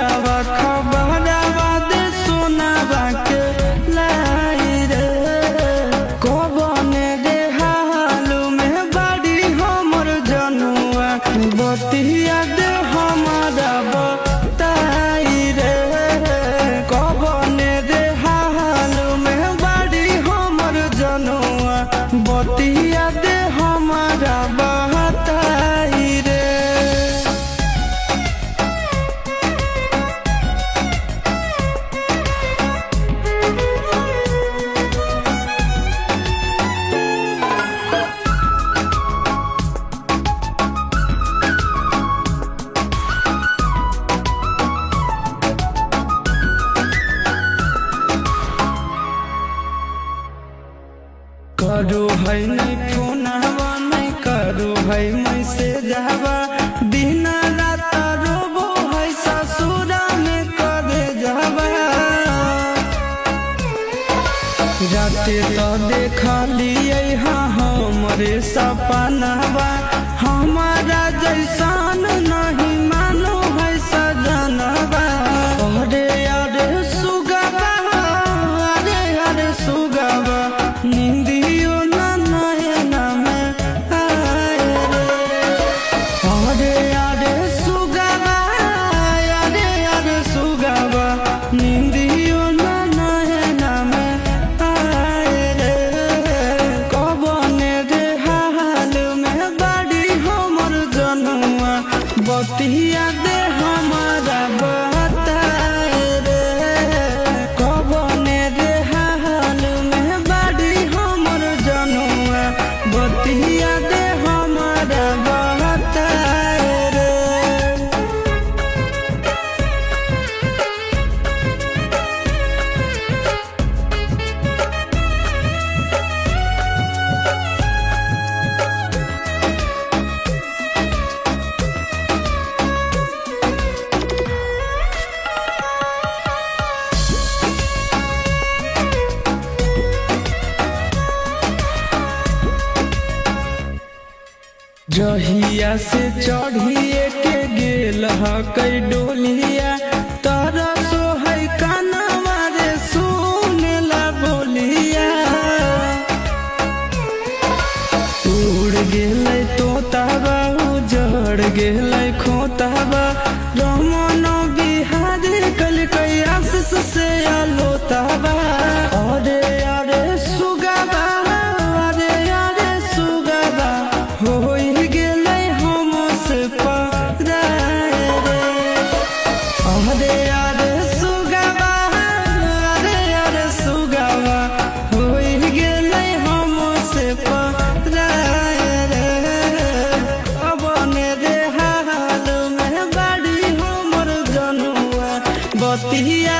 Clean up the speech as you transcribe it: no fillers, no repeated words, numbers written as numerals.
खबरवा खबरवा दे सोनावा के लाई रे कबने रे हालू में बाड़ी हमर जनुआ बतिया दे हमारा बताई रे कबने रे हालू में बाड़ी हमर जनुआ बतिया दे हमारा बताई रे। करू है नहीं फोनवा नहीं करू है मैसेजवा दिन रात रोबो है ससुरा में करे जावा राते तो देखा लिए हाँ हमरे सपनावा हमारा जैसान नहीं मानो है सजनवा अरे अरे सुगवा अरे अरे सुगवा नींदियो ना नैना में आए रे अरे अरे सुगवा अरे अरे सुगवा नींदियो ना नैना में आए रे कबने रे हाल में बाड़ी हमर जनुआ बतिया दे हमारा बताए रे कबने रे हाल में बाड़ी हमर जनुआ बतिया दे हमारा बताए रे। जहिया से चढ़िए के गेल कई डोलिया तारा सो है कानवा रे सुनेला बोलिया उड़ गेल तोताबा उजड़ गेल खोताबा रमन बिहारी कल कई आशीष से आलोताबा अरे अरे सुगवा अरे अरे सुगवा हो अरे अरे सुगवा अरे अरे सुगवा हो गेलै हमसे पराए रे कबने रे हाल में बाड़ी हमर जनुआ बतिया